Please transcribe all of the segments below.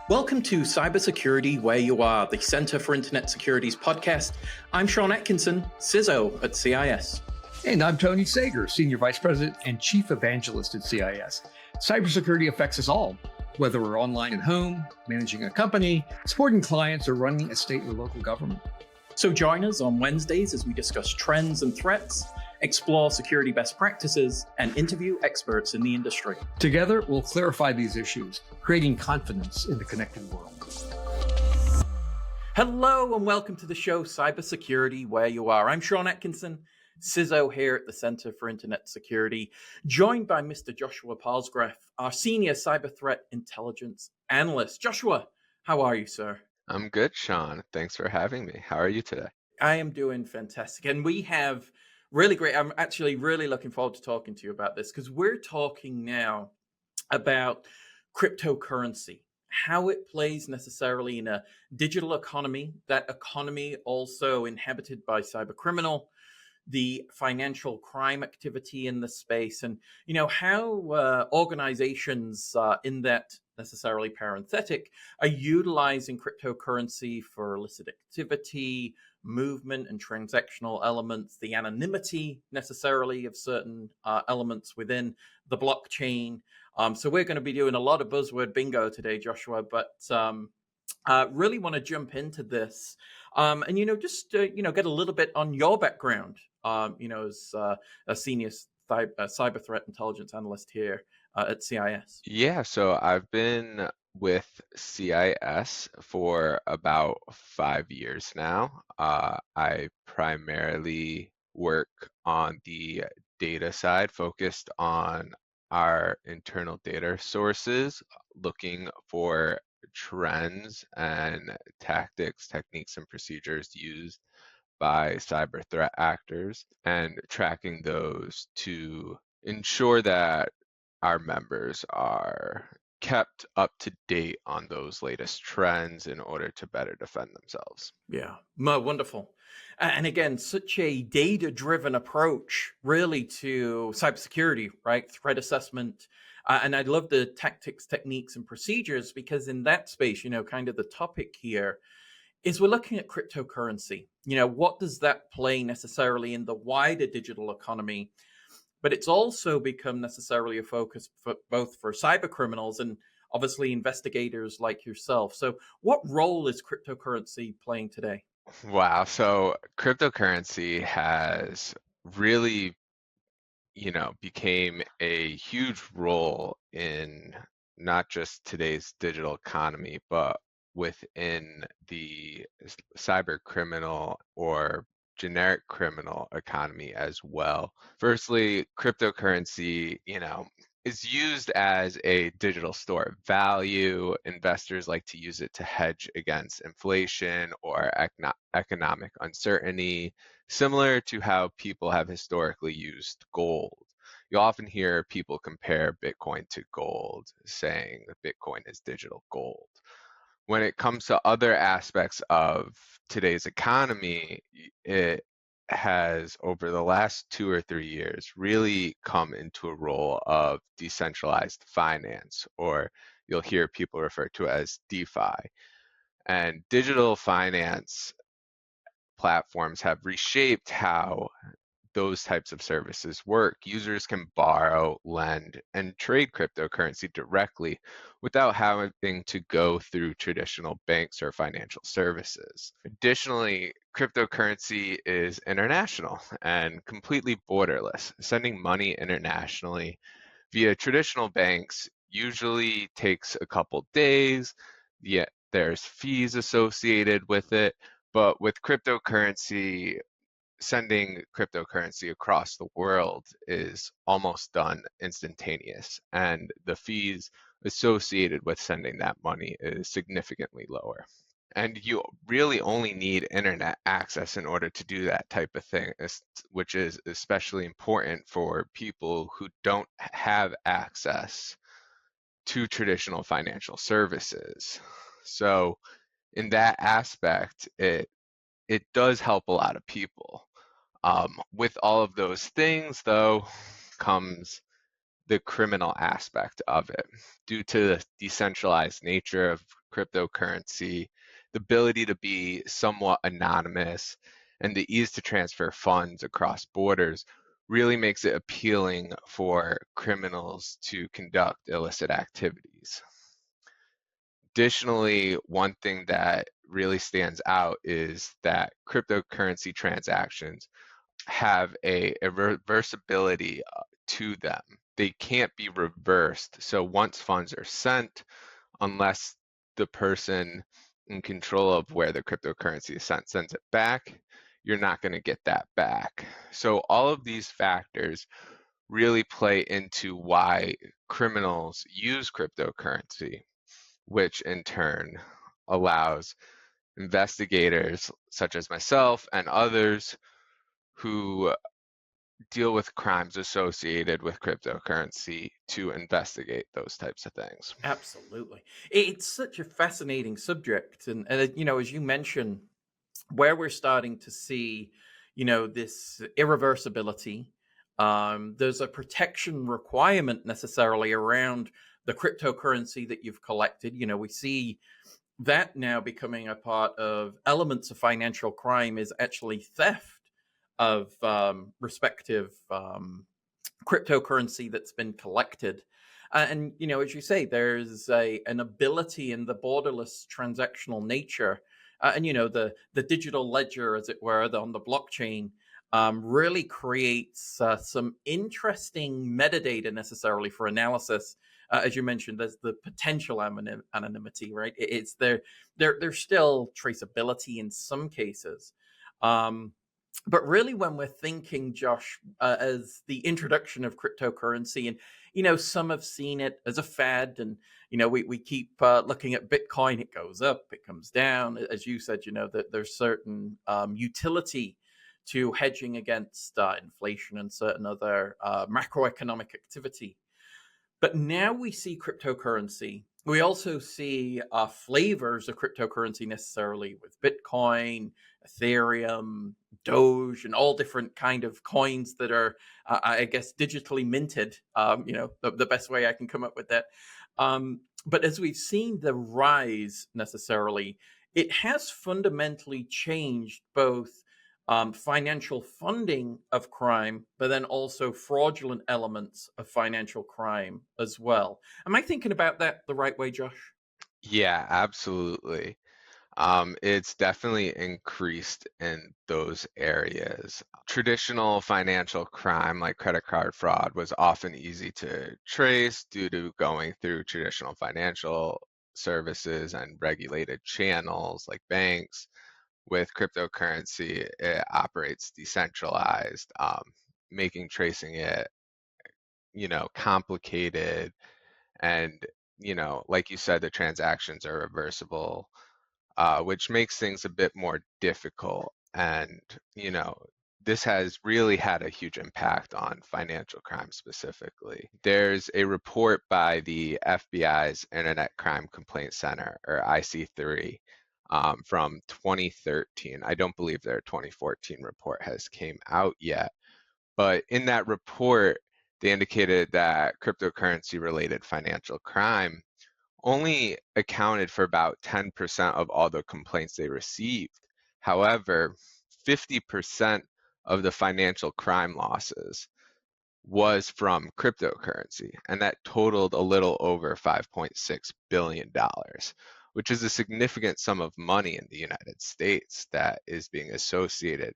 Welcome to Cybersecurity Where You Are, the Center for Internet Security's podcast. I'm Sean Atkinson, CISO at CIS. And I'm Tony Sager, Senior Vice President and Chief Evangelist at CIS. Cybersecurity affects us all, whether we're online at home, managing a company, supporting clients, or running a state or local government. So join us on Wednesdays as we discuss trends and threats, explore security best practices, and interview experts in the industry. Together, we'll clarify these issues, creating confidence in the connected world. Hello and welcome to the show Cybersecurity Where You Are. I'm Sean Atkinson, CISO here at the Center for Internet Security, joined by Mr. Joshua Palsgraf, our Senior Cyber Threat Intelligence Analyst. Joshua, how are you, sir? I'm good, Sean. Thanks for having me. How are you today? I am doing fantastic. And we have really great, I'm actually really looking forward to talking to you about this because we're talking now about cryptocurrency, how it plays necessarily in a digital economy, that economy also inhabited by cybercriminal, the financial crime activity in the space, and how organizations in that necessarily parenthetic are utilizing cryptocurrency for illicit activity, movement and transactional elements, the anonymity necessarily of certain elements within the blockchain. So we're going to be doing a lot of buzzword bingo today, Joshua, but really want to jump into this and just get a little bit on your background, as a senior cyber threat intelligence analyst here at CIS. Yeah, so I've been with CIS for about 5 years now. I primarily work on the data side, focused on our internal data sources, looking for trends and tactics, techniques, and procedures used by cyber threat actors and tracking those to ensure that our members are kept up to date on those latest trends in order to better defend themselves. Yeah, wonderful. And again, such a data-driven approach really to cybersecurity, right? Threat assessment. And I love the tactics, techniques, and procedures because in that space, kind of the topic here is we're looking at cryptocurrency. What does that play necessarily in the wider digital economy? But it's also become necessarily a focus for both for cyber criminals and obviously investigators like yourself. So what role is cryptocurrency playing today? Wow, so cryptocurrency has really, became a huge role in not just today's digital economy, but within the cyber criminal or generic criminal economy as well. Firstly, cryptocurrency, is used as a digital store of value. Investors like to use it to hedge against inflation or economic uncertainty, similar to how people have historically used gold. You often hear people compare Bitcoin to gold, saying that Bitcoin is digital gold. When it comes to other aspects of today's economy, it has, over the last 2 or 3 years, really come into a role of decentralized finance, or you'll hear people refer to it as DeFi. And digital finance platforms have reshaped how those types of services work. Users can borrow, lend, and trade cryptocurrency directly without having to go through traditional banks or financial services. Additionally, cryptocurrency is international and completely borderless. Sending money internationally via traditional banks usually takes a couple days, yet there's fees associated with it. But with cryptocurrency, sending cryptocurrency across the world is almost done instantaneous, and the fees associated with sending that money is significantly lower. And you really only need internet access in order to do that type of thing, which is especially important for people who don't have access to traditional financial services. So in that aspect, it does help a lot of people. With all of those things, though, comes the criminal aspect of it. Due to the decentralized nature of cryptocurrency, the ability to be somewhat anonymous, and the ease to transfer funds across borders really makes it appealing for criminals to conduct illicit activities. Additionally, one thing that really stands out is that cryptocurrency transactions have a reversibility to them. They can't be reversed. So once funds are sent, unless the person in control of where the cryptocurrency is sent sends it back, you're not going to get that back. So all of these factors really play into why criminals use cryptocurrency, which in turn allows investigators such as myself and others who deal with crimes associated with cryptocurrency to investigate those types of things. Absolutely. It's such a fascinating subject. And as you mentioned, where we're starting to see, this irreversibility, there's a protection requirement necessarily around the cryptocurrency that you've collected. We see that now becoming a part of elements of financial crime is actually theft of respective cryptocurrency that's been collected. And as you say, there's an ability in the borderless transactional nature, and the digital ledger, as it were, on the blockchain, really creates some interesting metadata necessarily for analysis. As you mentioned, there's the potential anonymity, right? It's there's still traceability in some cases. But really, when we're thinking, Josh, as the introduction of cryptocurrency, and some have seen it as a fad, and we keep looking at Bitcoin. It goes up, it comes down. As you said, that there's certain utility to hedging against inflation and certain other macroeconomic activity. But now we see cryptocurrency. We also see flavors of cryptocurrency necessarily with Bitcoin, Ethereum, Doge, and all different kind of coins that are, I guess, digitally minted. The best way I can come up with that. But as we've seen the rise necessarily, it has fundamentally changed both financial funding of crime, but then also fraudulent elements of financial crime as well. Am I thinking about that the right way, Josh? Yeah, absolutely. It's definitely increased in those areas. Traditional financial crime like credit card fraud was often easy to trace due to going through traditional financial services and regulated channels like banks. With cryptocurrency, it operates decentralized, making tracing it, complicated. And, like you said, the transactions are reversible, which makes things a bit more difficult. And, this has really had a huge impact on financial crime specifically. There's a report by the FBI's Internet Crime Complaint Center, or IC3, from 2013. I don't believe their 2014 report has came out yet, but in that report, they indicated that cryptocurrency related financial crime only accounted for about 10% of all the complaints they received. However, 50% of the financial crime losses was from cryptocurrency, and that totaled a little over $5.6 billion, which is a significant sum of money in the United States that is being associated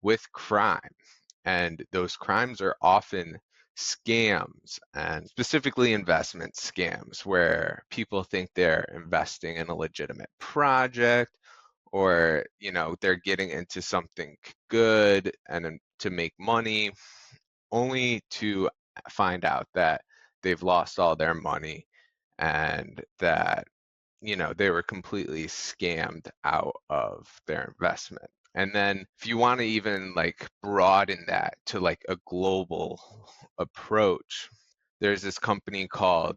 with crime. And those crimes are often scams, and specifically investment scams, where people think they're investing in a legitimate project, or they're getting into something good and to make money, only to find out that they've lost all their money, and that they were completely scammed out of their investment. And then if you want to even like broaden that to like a global approach, there's this company called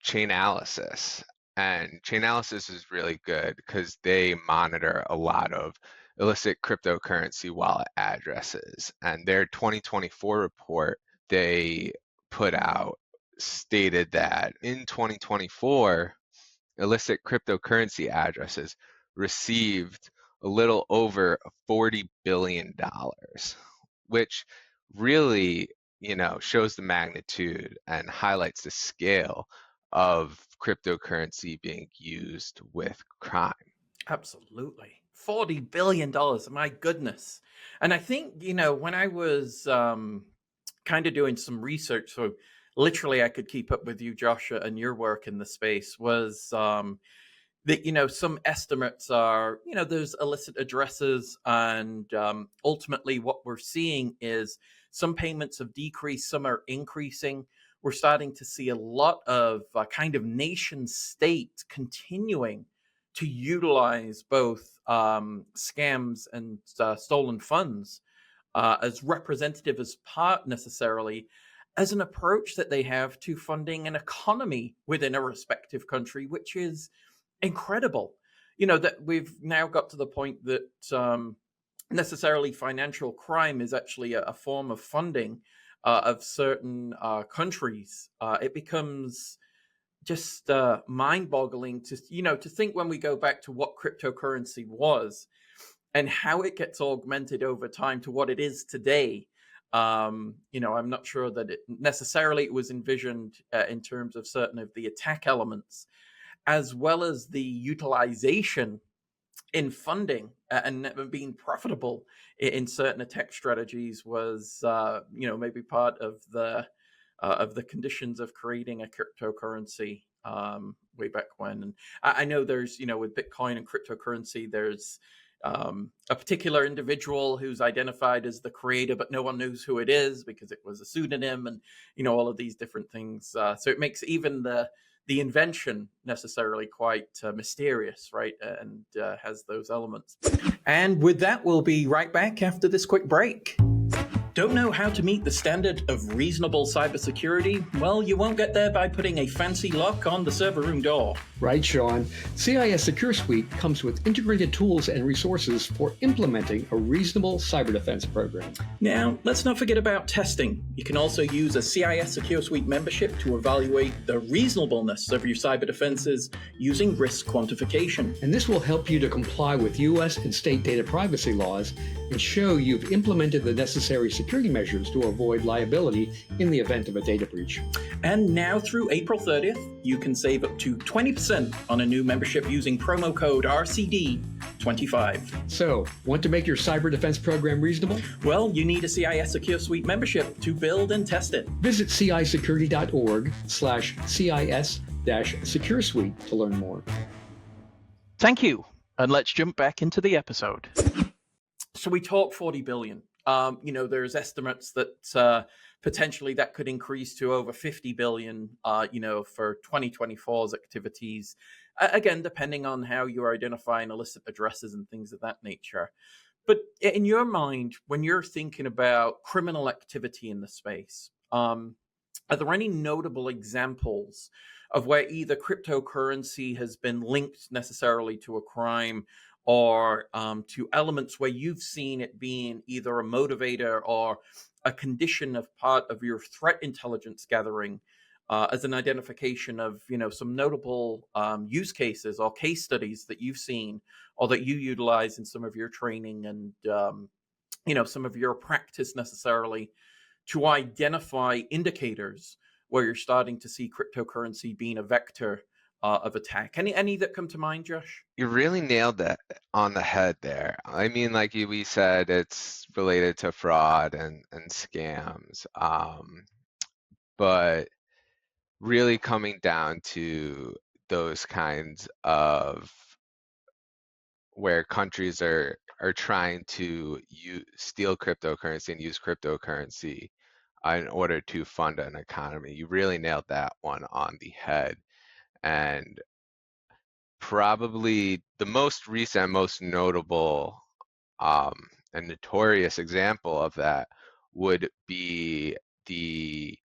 Chainalysis. And Chainalysis is really good because they monitor a lot of illicit cryptocurrency wallet addresses. And their 2024 report they put out stated that in 2024, illicit cryptocurrency addresses received a little over $40 billion, which really, shows the magnitude and highlights the scale of cryptocurrency being used with crime. Absolutely. $40 billion. My goodness. And I think, when I was kind of doing some research, so literally I could keep up with you, Joshua, and your work in the space, was that, some estimates are, there's illicit addresses. And ultimately, what we're seeing is some payments have decreased, some are increasing. We're starting to see a lot of kind of nation state continuing to utilize both scams and stolen funds as representative as part necessarily as an approach that they have to funding an economy within a respective country, which is incredible. That we've now got to the point that necessarily financial crime is actually a form of funding of certain countries. It becomes just mind-boggling to think when we go back to what cryptocurrency was and how it gets augmented over time to what it is today. I'm not sure that it necessarily was envisioned in terms of certain of the attack elements, as well as the utilization in funding and being profitable in certain attack strategies was, maybe part of the conditions of creating a cryptocurrency way back when. And I know there's, with Bitcoin and cryptocurrency, there's a particular individual who's identified as the creator, but no one knows who it is because it was a pseudonym, and all of these different things. So it makes even the invention necessarily quite mysterious, right? And has those elements. And with that, we'll be right back after this quick break. Don't know how to meet the standard of reasonable cybersecurity? Well, you won't get there by putting a fancy lock on the server room door. Right, Sean. CIS Secure Suite comes with integrated tools and resources for implementing a reasonable cyber defense program. Now, let's not forget about testing. You can also use a CIS Secure Suite membership to evaluate the reasonableness of your cyber defenses using risk quantification. And this will help you to comply with U.S. and state data privacy laws and show you've implemented the necessary security measures to avoid liability in the event of a data breach. And now through April 30th, you can save up to 20% on a new membership using promo code RCD25. So, want to make your cyber defense program reasonable? Well, you need a CIS Secure Suite membership to build and test it. Visit cisecurity.org/CIS-Secure Suite to learn more. Thank you. And let's jump back into the episode. So we talk 40 billion. There's estimates that potentially that could increase to over 50 billion, for 2024's activities. Again, depending on how you're identifying illicit addresses and things of that nature. But in your mind, when you're thinking about criminal activity in the space, are there any notable examples of where either cryptocurrency has been linked necessarily to a crime, or to elements where you've seen it being either a motivator or a condition of part of your threat intelligence gathering, as an identification of some notable use cases or case studies that you've seen or that you utilize in some of your training and some of your practice necessarily to identify indicators where you're starting to see cryptocurrency being a vector of attack? Any that come to mind, Josh? You really nailed that on the head there. I mean, like we said, it's related to fraud and scams. But really coming down to those kinds of where countries are trying to steal cryptocurrency and use cryptocurrency in order to fund an economy. You really nailed that one on the head. And probably the most recent, most notable and notorious example of that would be the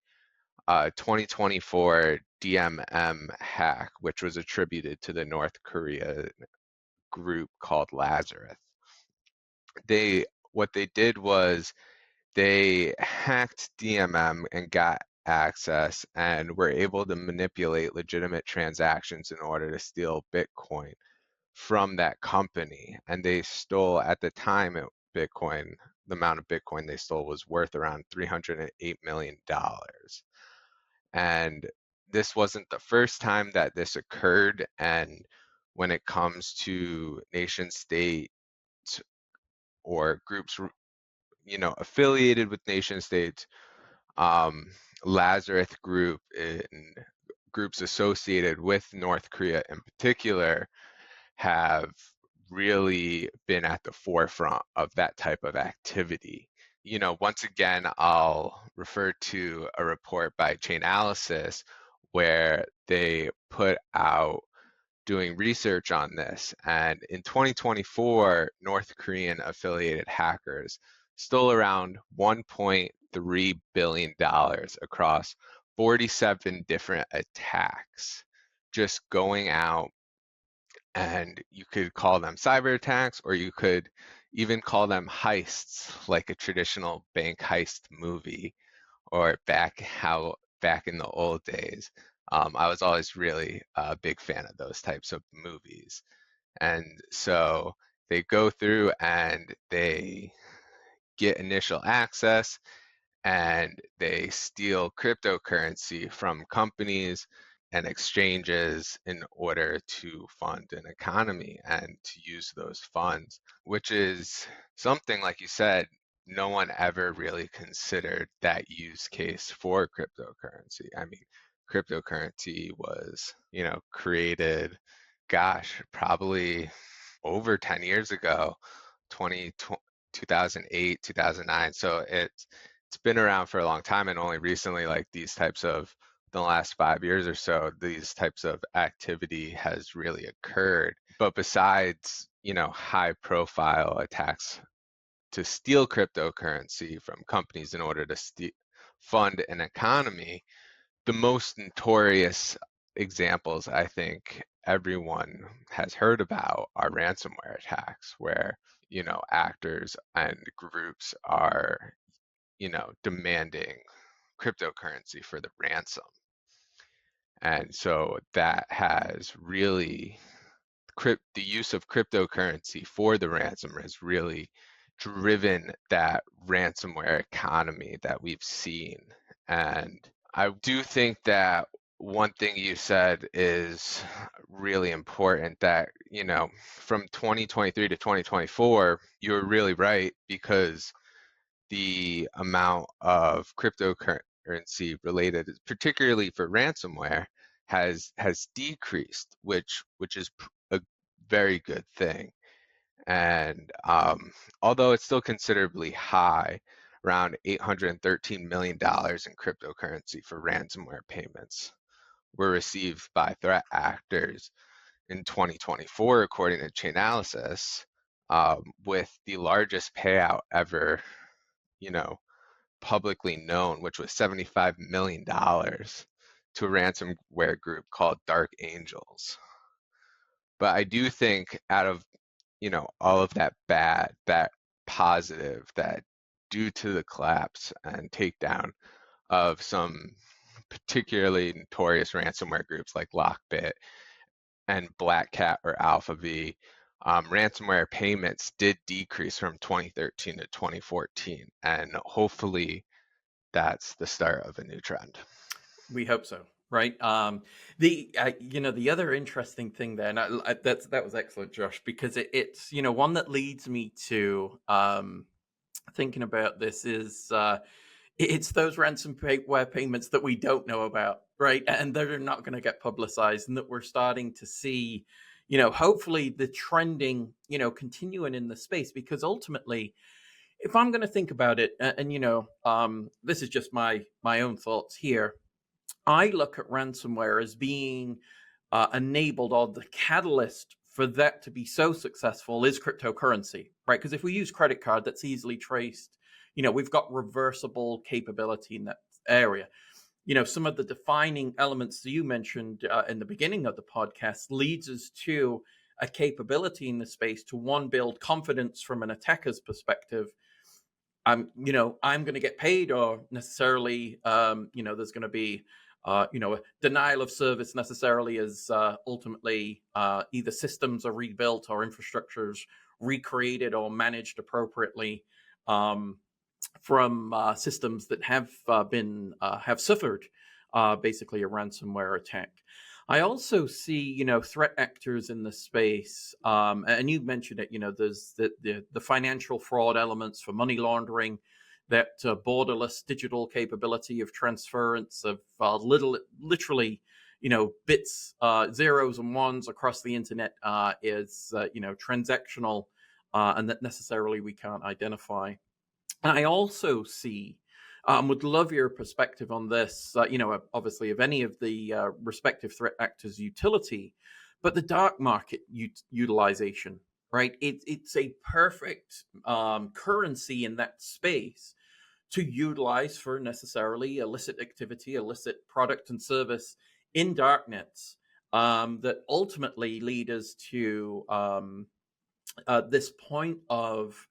2024 DMM hack, which was attributed to the North Korea group called Lazarus. What they did was they hacked DMM and got access and were able to manipulate legitimate transactions in order to steal Bitcoin from that company. And they stole, at the time, Bitcoin, the amount of Bitcoin they stole was worth around $308 million. And this wasn't the first time that this occurred. And when it comes to nation state or groups, affiliated with nation states, Lazarus Group and groups associated with North Korea in particular have really been at the forefront of that type of activity. Once again, I'll refer to a report by Chainalysis where they put out doing research on this. And in 2024, North Korean affiliated hackers stole around $1.3 billion across 47 different attacks, just going out, and you could call them cyber attacks, or you could even call them heists, like a traditional bank heist movie, or back in the old days. I was always really a big fan of those types of movies. And so they go through and they get initial access and they steal cryptocurrency from companies and exchanges in order to fund an economy and to use those funds, which is something, like you said, no one ever really considered that use case for cryptocurrency. I mean, cryptocurrency was, created, probably over 10 years ago, 20, 2008, 2009. So it's been around for a long time, and only recently, like these types of, the last 5 years or so, these types of activity has really occurred. But besides, high profile attacks to steal cryptocurrency from companies in order to fund an economy, the most notorious examples I think everyone has heard about are ransomware attacks, where, actors and groups are, demanding cryptocurrency for the ransom. And so that has really, the use of cryptocurrency for the ransom has really driven that ransomware economy that we've seen. And I do think that one thing you said is really important, that, from 2023 to 2024, you were really right, because the amount of cryptocurrency related, particularly for ransomware, has decreased, which is a very good thing. And although it's still considerably high, around $813 million in cryptocurrency for ransomware payments were received by threat actors in 2024, according to Chainalysis, with the largest payout ever, publicly known, which was $75 million to a ransomware group called Dark Angels. But I do think out of, all of that bad, that positive, that due to the collapse and takedown of some particularly notorious ransomware groups like Lockbit and Black Cat or AlphaV, ransomware payments did decrease from 2013 to 2014, and hopefully that's the start of a new trend. We hope so, right? The other interesting thing there, and that was excellent, Josh, because it's one that leads me to thinking about this is it's those ransomware payments that we don't know about, right? And that are not going to get publicized, and that we're starting to see, hopefully the trending, continuing in the space, because ultimately, if I'm going to think about it, and this is just my own thoughts here, I look at ransomware as being enabled, or the catalyst for that to be so successful is cryptocurrency, right? Because if we use credit card, that's easily traced. We've got reversible capability in that area. Some of the defining elements that you mentioned in the beginning of the podcast leads us to a capability in the space to, one, build confidence from an attacker's perspective, I'm going to get paid, or necessarily, there's going to be, a denial of service necessarily, as ultimately either systems are rebuilt or infrastructures recreated or managed appropriately um, from systems that have suffered basically a ransomware attack. I also see, threat actors in the space, and you mentioned it. There's the financial fraud elements for money laundering, that borderless digital capability of transference of literally, bits, zeros and ones across the internet is transactional, and that necessarily we can't identify. And I also see, would love your perspective on this, obviously, of any of the respective threat actors' utility, but the dark market utilization, right? It's a perfect currency in that space to utilize for necessarily illicit activity, illicit product and service in darknets, that ultimately lead us to this point of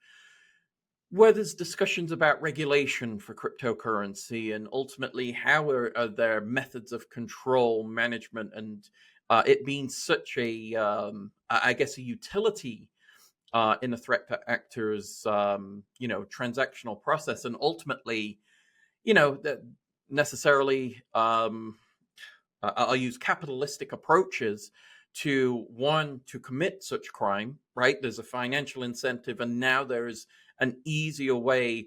where there's discussions about regulation for cryptocurrency, and ultimately how are their methods of control, management, and it being such a, I guess, a utility in the threat actors, transactional process, and ultimately, that necessarily, I'll use capitalistic approaches to one to commit such crime. Right, there's a financial incentive, and now there's an easier way,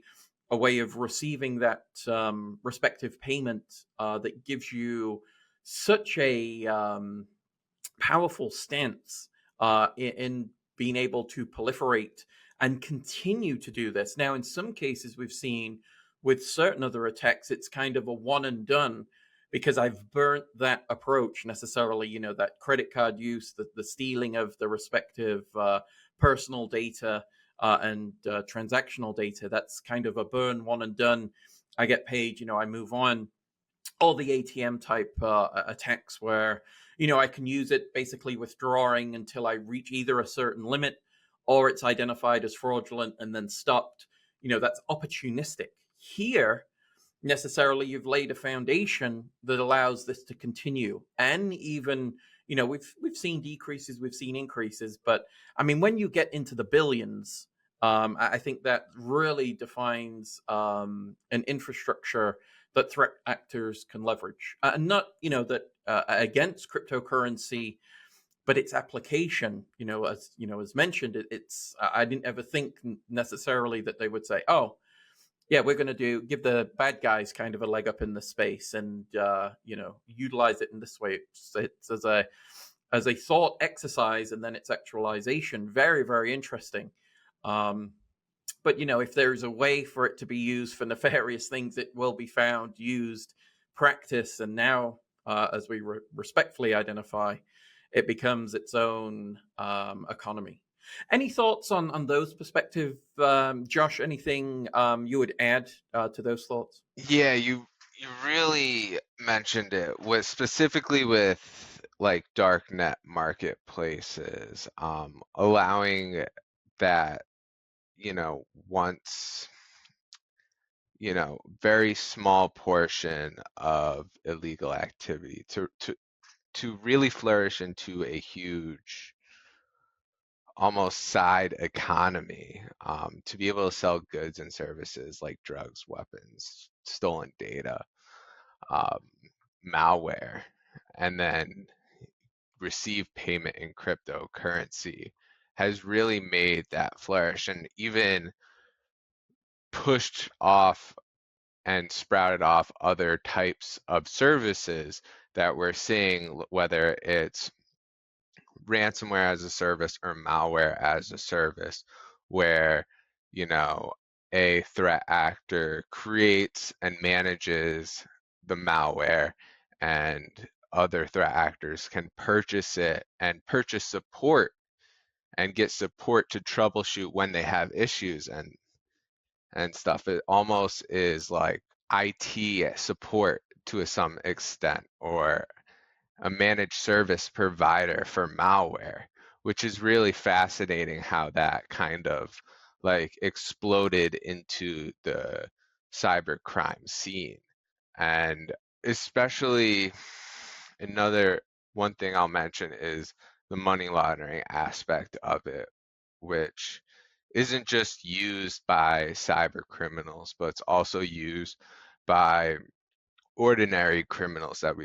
a way of receiving that respective payment that gives you such a powerful stance in being able to proliferate and continue to do this. Now, in some cases, we've seen with certain other attacks, it's kind of a one and done, because I've burnt that approach necessarily, that credit card use, the stealing of the respective personal data and transactional data. That's kind of a burn, one and done. I get paid, I move on. All the ATM type attacks where, I can use it basically withdrawing until I reach either a certain limit, or it's identified as fraudulent and then stopped. That's opportunistic. Here, necessarily, you've laid a foundation that allows this to continue, and even, we've seen decreases, we've seen increases, but I mean, when you get into the billions, I think that really defines an infrastructure that threat actors can leverage, and not, that against cryptocurrency, but its application. As mentioned, it's I didn't ever think necessarily that they would say, oh yeah, we're going to give the bad guys kind of a leg up in the space, and utilize it in this way. It's as a thought exercise, and then its actualization. Very, very interesting. Um, but if there's a way for it to be used for nefarious things, it will be found, used, practiced, and now, as we respectfully identify, it becomes its own economy. Any thoughts on those perspective, Josh? Anything you would add to those thoughts? Yeah, you really mentioned it, with specifically with like darknet marketplaces, allowing that, once, very small portion of illegal activity to really flourish into a huge, almost side economy, to be able to sell goods and services like drugs, weapons, stolen data, um, malware, and then receive payment in cryptocurrency, has really made that flourish, and even pushed off and sprouted off other types of services that we're seeing, whether it's ransomware as a service or malware as a service, where, you know, a threat actor creates and manages the malware, and other threat actors can purchase it and purchase support and get support to troubleshoot when they have issues and stuff. It almost is like IT support to some extent, or a managed service provider for malware, which is really fascinating how that kind of like exploded into the cyber crime scene. And especially another one thing I'll mention is the money laundering aspect of it, which isn't just used by cyber criminals, but it's also used by ordinary criminals that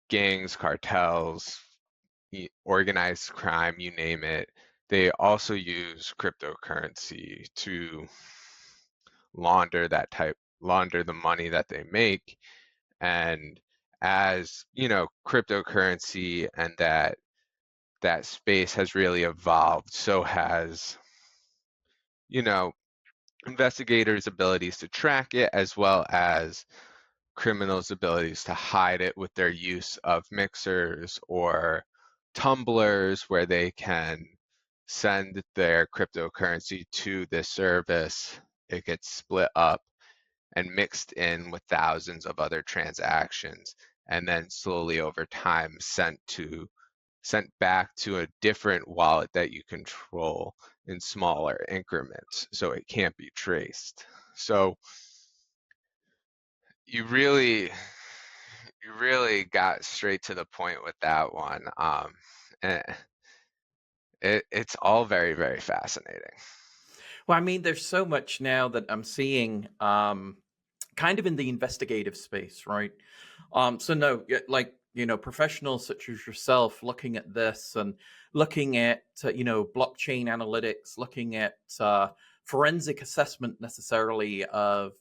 gangs, cartels, organized crime, you name it. They also use cryptocurrency to launder the money that they make. And as cryptocurrency and that space has really evolved, so has you know investigators' abilities to track it, as well as criminals' abilities to hide it with their use of mixers or tumblers, where they can send their cryptocurrency to this service. It gets split up and mixed in with thousands of other transactions, and then slowly over time sent back to a different wallet that you control in smaller increments so it can't be traced. So you really you really got straight to the point with that one. And it's all very, very fascinating. Well, I mean, there's so much now that I'm seeing kind of in the investigative space, right? So no, like, professionals such as yourself looking at this and looking at, blockchain analytics, looking at forensic assessment necessarily of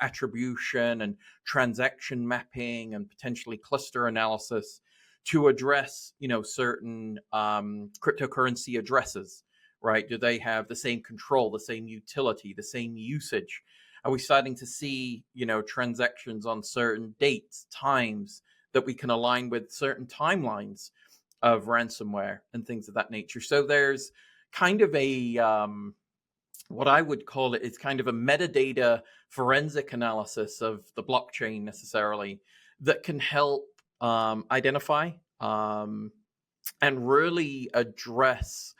attribution and transaction mapping and potentially cluster analysis to address, certain cryptocurrency addresses, right? Do they have the same control, the same utility, the same usage? Are we starting to see, transactions on certain dates, times that we can align with certain timelines of ransomware and things of that nature? So there's kind of a what I would call it is kind of a metadata forensic analysis of the blockchain necessarily that can help identify and really address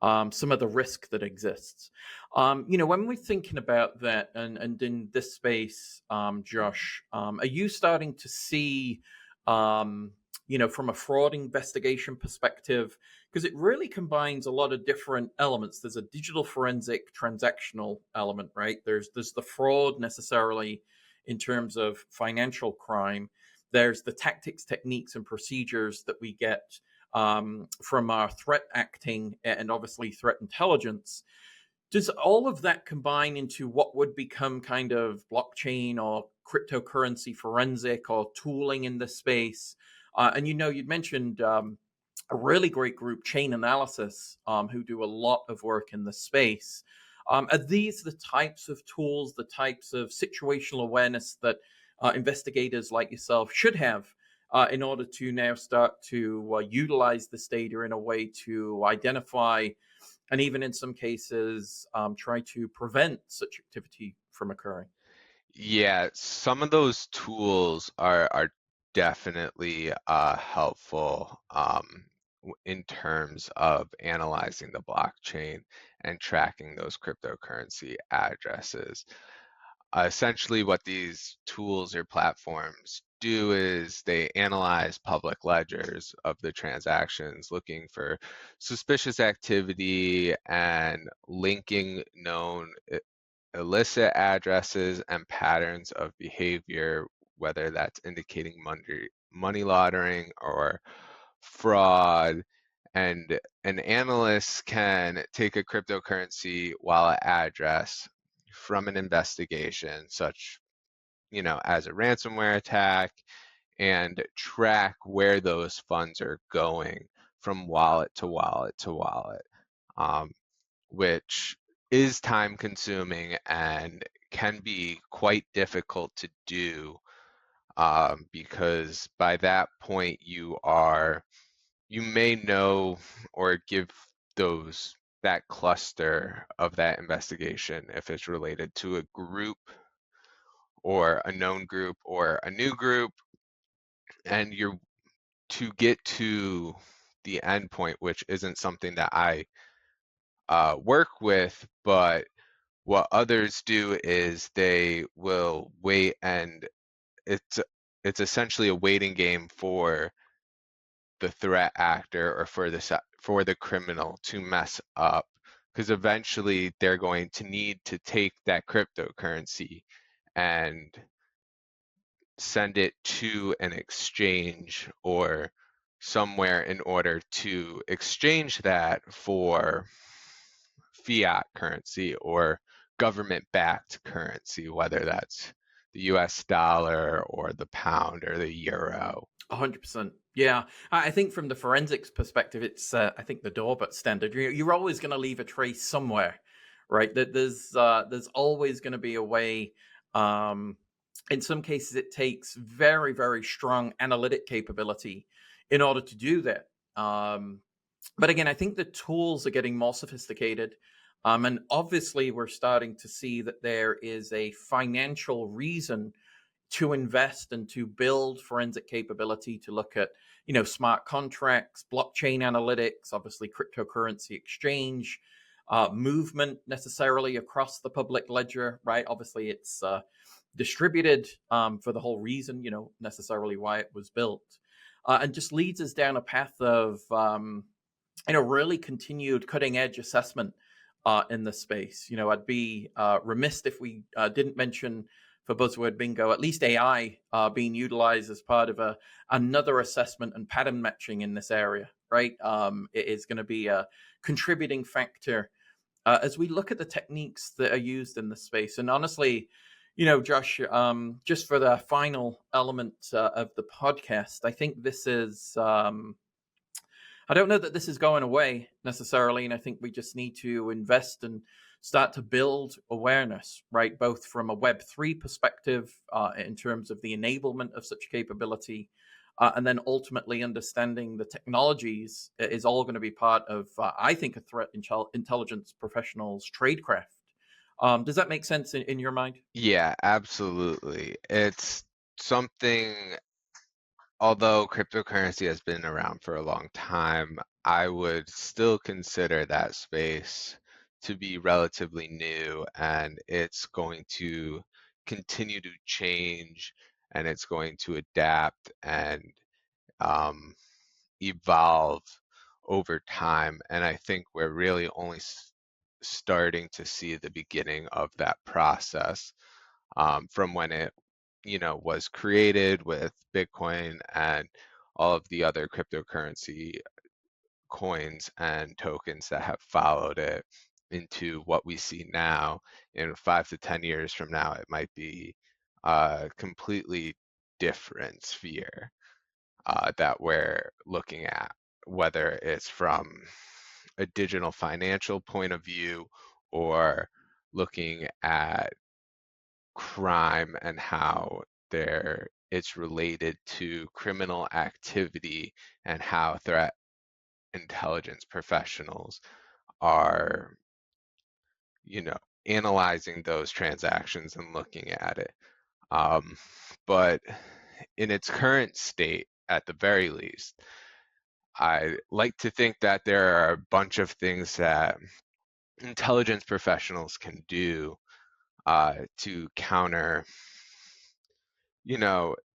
some of the risk that exists. When we're thinking about that and in this space, Josh, are you starting to see, from a fraud investigation perspective, because it really combines a lot of different elements. There's a digital forensic transactional element, right? There's the fraud necessarily in terms of financial crime. There's the tactics, techniques, and procedures that we get from our threat acting and obviously threat intelligence. Does all of that combine into what would become kind of blockchain or cryptocurrency forensic or tooling in this space? And you'd mentioned a really great group, Chain Analysis, who do a lot of work in the space. Are these the types of tools, the types of situational awareness that investigators like yourself should have in order to now start to utilize this data in a way to identify and even in some cases try to prevent such activity from occurring? Yeah, some of those tools are definitely helpful in terms of analyzing the blockchain and tracking those cryptocurrency addresses. Essentially, what these tools or platforms do is they analyze public ledgers of the transactions, looking for suspicious activity and linking known illicit addresses and patterns of behavior, whether that's indicating money laundering or fraud. And an analyst can take a cryptocurrency wallet address from an investigation, such as a ransomware attack, and track where those funds are going from wallet to wallet to wallet, um, which is time consuming and can be quite difficult to do, because by that point you may know or give that cluster of that investigation, if it's related to a group or a known group or a new group, and you're to get to the end point, which isn't something that I work with, but what others do is they will wait, and it's it's essentially a waiting game for the threat actor or for the criminal to mess up, because eventually they're going to need to take that cryptocurrency and send it to an exchange or somewhere in order to exchange that for fiat currency or government-backed currency, whether that's the US dollar or the pound or the euro. 100%. Yeah, I think from the forensics perspective, it's I think the Dorbert standard. You're always going to leave a trace somewhere, right? That there's always going to be a way. Um, in some cases, it takes very very strong analytic capability in order to do that. But again, I think the tools are getting more sophisticated. And obviously, we're starting to see that there is a financial reason to invest and to build forensic capability to look at, smart contracts, blockchain analytics, obviously cryptocurrency exchange, movement necessarily across the public ledger, right? Obviously, it's distributed for the whole reason, necessarily why it was built, and just leads us down a path of really continued cutting edge assessment in this space. I'd be remiss if we didn't mention for buzzword bingo, at least AI being utilized as part of another assessment and pattern matching in this area, right? It is going to be a contributing factor as we look at the techniques that are used in this space. And honestly, Josh, just for the final element of the podcast, I think this is I don't know that this is going away necessarily, and I think we just need to invest and start to build awareness, right? Both from a Web3 perspective in terms of the enablement of such capability, and then ultimately understanding the technologies is all going to be part of, I think, a threat intelligence professional's tradecraft. Does that make sense in your mind? Yeah, absolutely. It's something, although cryptocurrency has been around for a long time, I would still consider that space to be relatively new, and it's going to continue to change, and it's going to adapt and um, evolve over time. And I think we're really only starting to see the beginning of that process, from when it was created with Bitcoin and all of the other cryptocurrency coins and tokens that have followed it, into what we see now. In 5 to 10 years from now, it might be a completely different sphere that we're looking at, whether it's from a digital financial point of view or looking at crime and how it's related to criminal activity, and how threat intelligence professionals are, you know, analyzing those transactions and looking at it. Um, but in its current state, at the very least, I like to think that there are a bunch of things that intelligence professionals can do to counter,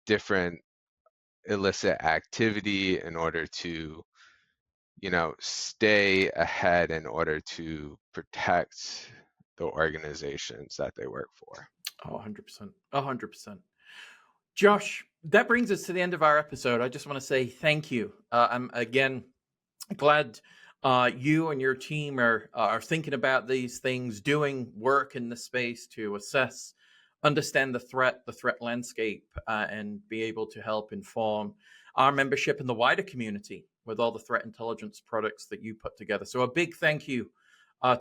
different illicit activity, in order to, stay ahead, in order to protect the organizations that they work for. Oh, 100%. 100%. Josh, that brings us to the end of our episode. I just want to say thank you. I'm again glad you and your team are thinking about these things, doing work in the space to assess, understand the threat landscape, and be able to help inform our membership and the wider community with all the threat intelligence products that you put together. So a big thank you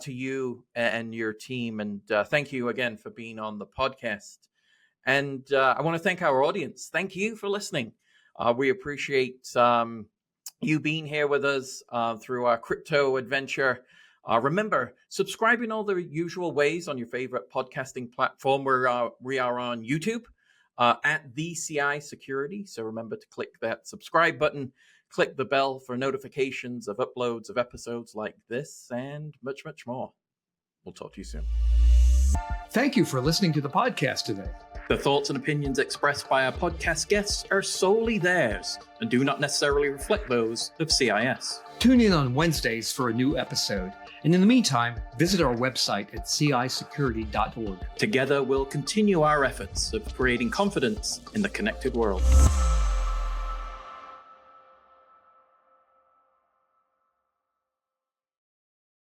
to you and your team, and thank you again for being on the podcast. And I want to thank our audience. Thank you for listening. We appreciate you being here with us through our crypto adventure. Remember, subscribe in all the usual ways on your favorite podcasting platform. We are on YouTube at the CI Security. So remember to click that subscribe button. Click the bell for notifications of uploads of episodes like this and much, much more. We'll talk to you soon. Thank you for listening to the podcast today. The thoughts and opinions expressed by our podcast guests are solely theirs and do not necessarily reflect those of CIS. Tune in on Wednesdays for a new episode. And in the meantime, visit our website at cisecurity.org. Together, we'll continue our efforts of creating confidence in the connected world.